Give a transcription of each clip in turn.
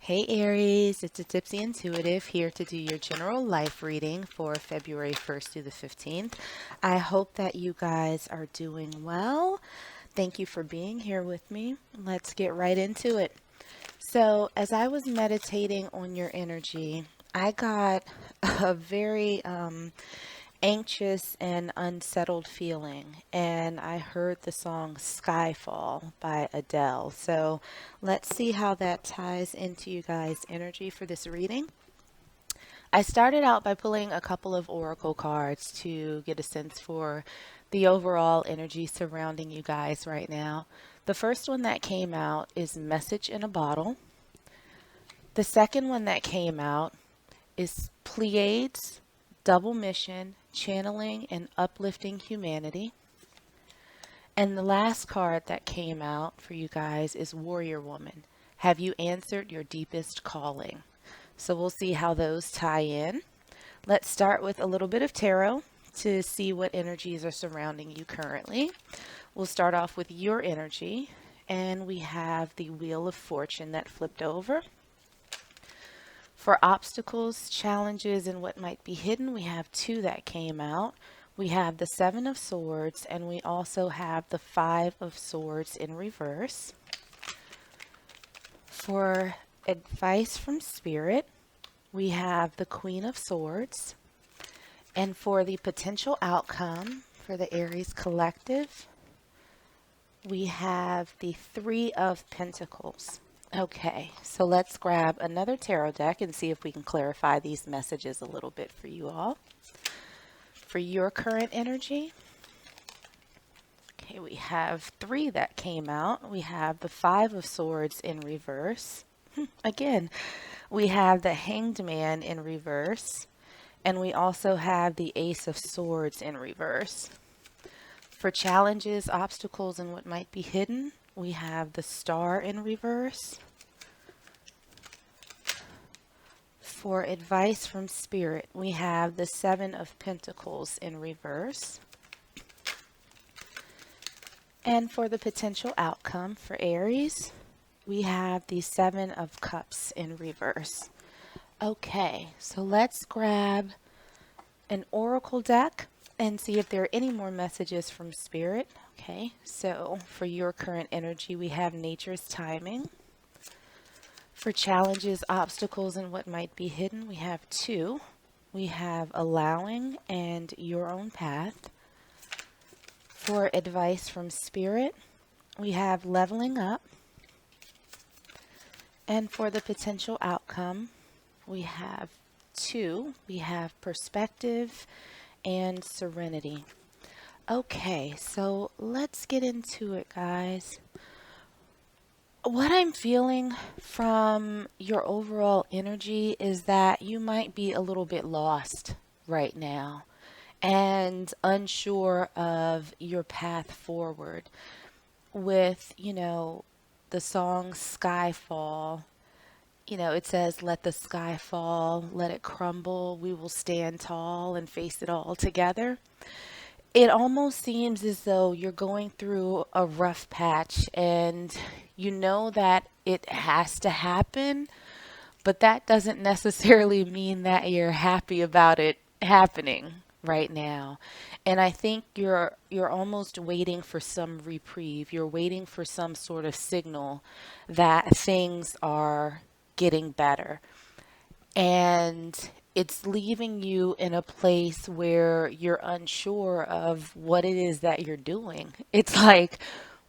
Hey Aries, it's a Tipsy Intuitive here to do your general life reading for February 1st through the 15th. I hope that you guys are doing well. Thank you for being here with me. Let's get right into it. So, as I was meditating on your energy, I got a very anxious and unsettled feeling, and I heard the song Skyfall by Adele. So let's see how that ties into you guys' energy for this reading. I started out by pulling a couple of oracle cards to get a sense for the overall energy surrounding you guys right now. The first one that came out is Message in a Bottle. The second one that came out is Pleiades, Double Mission, Channeling and Uplifting Humanity. And the last card that came out for you guys is Warrior Woman. Have you answered your deepest calling? So we'll see how those tie in. Let's start with a little bit of tarot to see what energies are surrounding you currently. We'll start off with your energy, and we have the Wheel of Fortune that flipped over. For obstacles, challenges, and what might be hidden, we have two that came out. We have the Seven of Swords, and we also have the Five of Swords in reverse. For advice from Spirit, we have the Queen of Swords. And for the potential outcome for the Aries collective, we have the Three of Pentacles. Okay, so let's grab another tarot deck and see if we can clarify these messages a little bit for you all. For your current energy, okay, we have three that came out. We have the Five of Swords in reverse. Again, we have the Hanged Man in reverse, and we also have the Ace of Swords in reverse. For challenges, obstacles, and what might be hidden, we have the Star in reverse. For advice from Spirit, we have the Seven of Pentacles in reverse. And for the potential outcome for Aries, we have the Seven of Cups in reverse. Okay, so let's grab an oracle deck and see if there are any more messages from Spirit. Okay, so for your current energy, we have Nature's Timing. For challenges, obstacles, and what might be hidden, we have two. We have Allowing and Your Own Path. For advice from Spirit, we have Leveling Up. And for the potential outcome, we have two. We have Perspective and Serenity. Okay, so let's get into it, guys. What I'm feeling from your overall energy is that you might be a little bit lost right now and unsure of your path forward. With, the song Skyfall, it says, let the sky fall, let it crumble, we will stand tall and face it all together. It almost seems as though you're going through a rough patch and you know that it has to happen, but that doesn't necessarily mean that you're happy about it happening right now. And I think you're almost waiting for some reprieve. You're waiting for some sort of signal that things are getting better. And it's leaving you in a place where you're unsure of what it is that you're doing. It's like,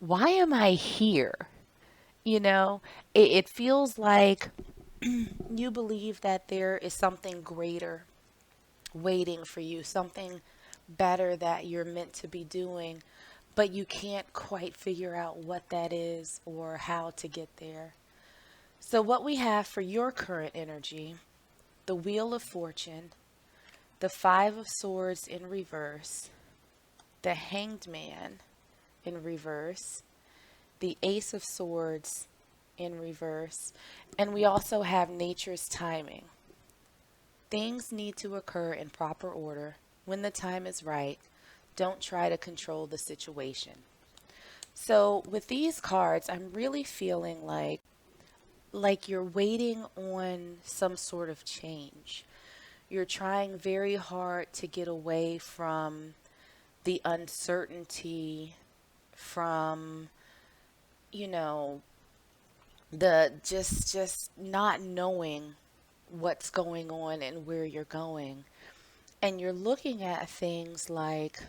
why am I here? It feels like you believe that there is something greater waiting for you, something better that you're meant to be doing, but you can't quite figure out what that is or how to get there. So what we have for your current energy, the Wheel of Fortune, the Five of Swords in reverse, the Hanged Man in reverse, the Ace of Swords in reverse, and we also have Nature's Timing. Things need to occur in proper order when the time is right. Don't try to control the situation. So with these cards, I'm really feeling like like you're waiting on some sort of change. You're trying very hard to get away from the uncertainty, from, you know, the just not knowing what's going on and where you're going. And you're looking at things like,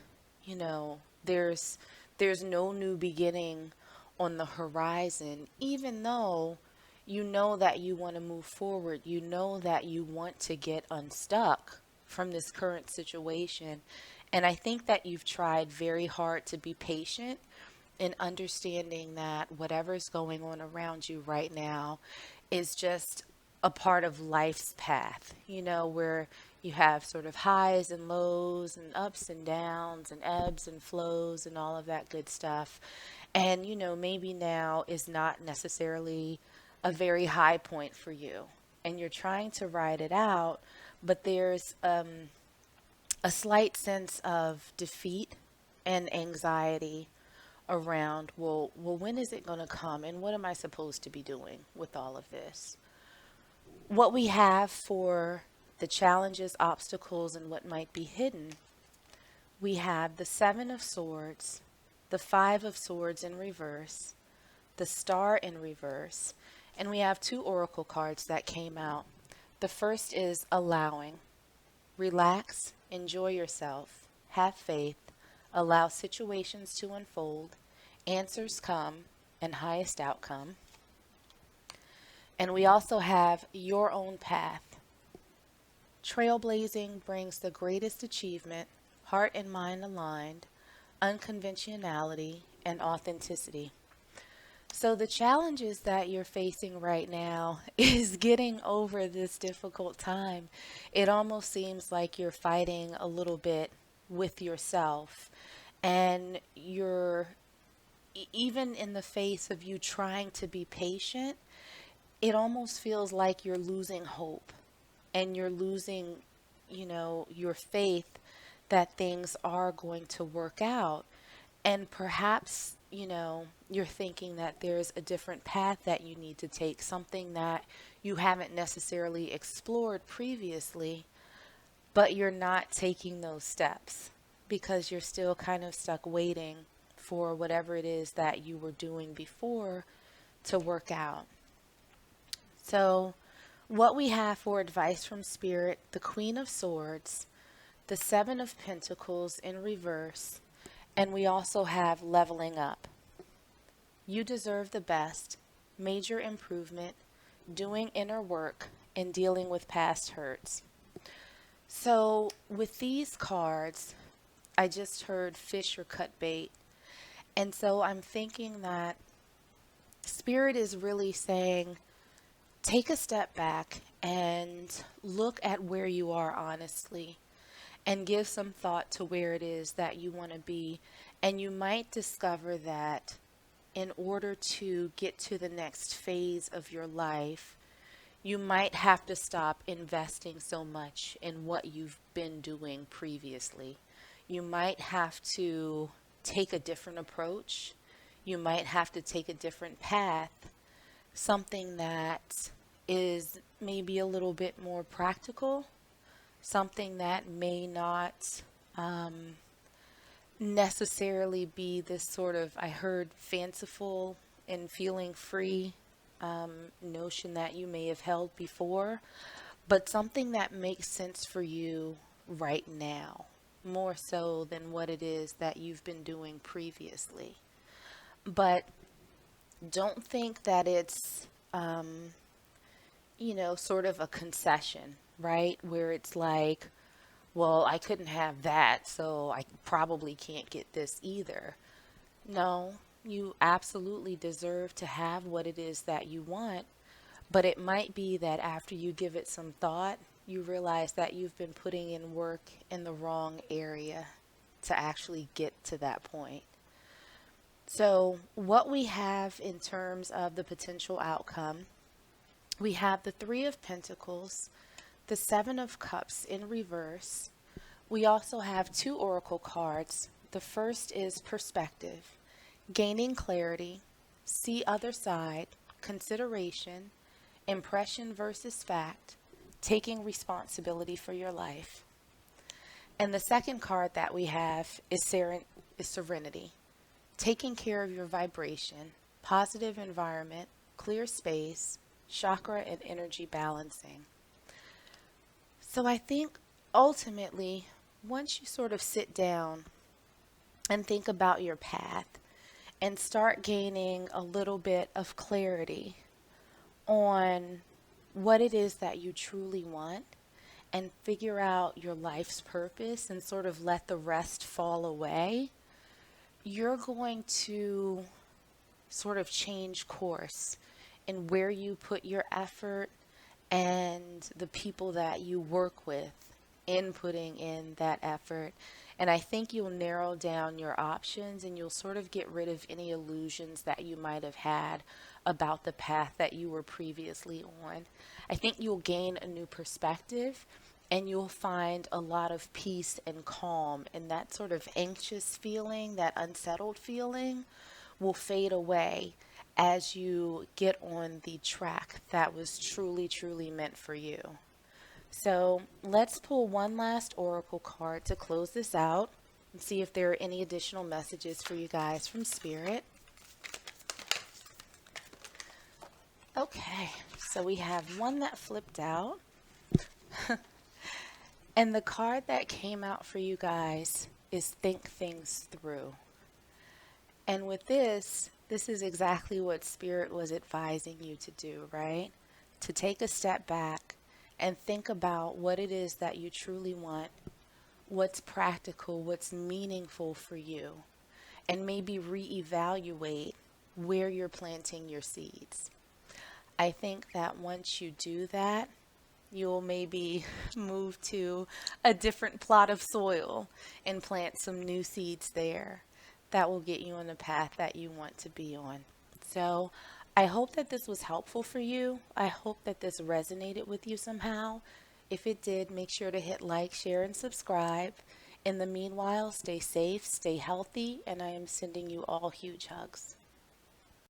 you know, there's no new beginning on the horizon, even though you know that you want to move forward, you know that you want to get unstuck from this current situation. And I think that you've tried very hard to be patient in understanding that whatever's going on around you right now is just a part of life's path, where you have sort of highs and lows and ups and downs and ebbs and flows and all of that good stuff. And, maybe now is not necessarily a very high point for you. And you're trying to ride it out, but there's a slight sense of defeat and anxiety around, well, when is it going to come and what am I supposed to be doing with all of this? What we have for the challenges, obstacles, and what might be hidden, we have the Seven of Swords, the Five of Swords in reverse, the Star in reverse, and we have two oracle cards that came out. The first is allowing. Relax, enjoy yourself, have faith, allow situations to unfold, answers come, and highest outcome. And we also have your own path. Trailblazing brings the greatest achievement, heart and mind aligned, unconventionality, and authenticity. So the challenges that you're facing right now is getting over this difficult time. It almost seems like you're fighting a little bit with yourself, and even in the face of you trying to be patient, it almost feels like you're losing hope and you're losing, your faith that things are going to work out. And perhaps, you're thinking that there's a different path that you need to take, something that you haven't necessarily explored previously, but you're not taking those steps because you're still kind of stuck waiting for whatever it is that you were doing before to work out. So, what we have for advice from Spirit, the Queen of Swords, the Seven of Pentacles in reverse, and we also have leveling up. You deserve the best, major improvement, doing inner work, and dealing with past hurts. So, with these cards, I just heard fish or cut bait. And so I'm thinking that Spirit is really saying, take a step back and look at where you are honestly and give some thought to where it is that you want to be. And you might discover that in order to get to the next phase of your life, you might have to stop investing so much in what you've been doing previously. You might have to take a different approach. You might have to take a different path, something that is maybe a little bit more practical, something that may not necessarily be this sort of, I heard, fanciful and feeling free notion that you may have held before, but something that makes sense for you right now, more so than what it is that you've been doing previously. But don't think that it's, sort of a concession, right? Where it's like, well, I couldn't have that, so I probably can't get this either. No, you absolutely deserve to have what it is that you want, but it might be that after you give it some thought, you realize that you've been putting in work in the wrong area to actually get to that point. So, what we have in terms of the potential outcome, we have the Three of Pentacles, the Seven of Cups in reverse. We also have two oracle cards. The first is perspective, gaining clarity, see other side, consideration, impression versus fact, taking responsibility for your life. And the second card that we have is serenity, taking care of your vibration, positive environment, clear space, chakra and energy balancing. So I think ultimately, once you sort of sit down and think about your path and start gaining a little bit of clarity on what it is that you truly want and figure out your life's purpose and sort of let the rest fall away, you're going to sort of change course in where you put your effort and the people that you work with in putting in that effort. And I think you'll narrow down your options and you'll sort of get rid of any illusions that you might have had about the path that you were previously on. I think you'll gain a new perspective and you'll find a lot of peace and calm, and that sort of anxious feeling, that unsettled feeling will fade away as you get on the track that was truly, truly meant for you. So let's pull one last oracle card to close this out and see if there are any additional messages for you guys from Spirit. Okay, so we have one that flipped out. And the card that came out for you guys is think things through. And with this is exactly what Spirit was advising you to do, right? To take a step back and think about what it is that you truly want, what's practical, what's meaningful for you, and maybe reevaluate where you're planting your seeds. I think that once you do that, you'll maybe move to a different plot of soil and plant some new seeds there that will get you on the path that you want to be on. So I hope that this was helpful for you. I hope that this resonated with you somehow. If it did, make sure to hit like, share, and subscribe. In the meanwhile, stay safe, stay healthy, and I am sending you all huge hugs.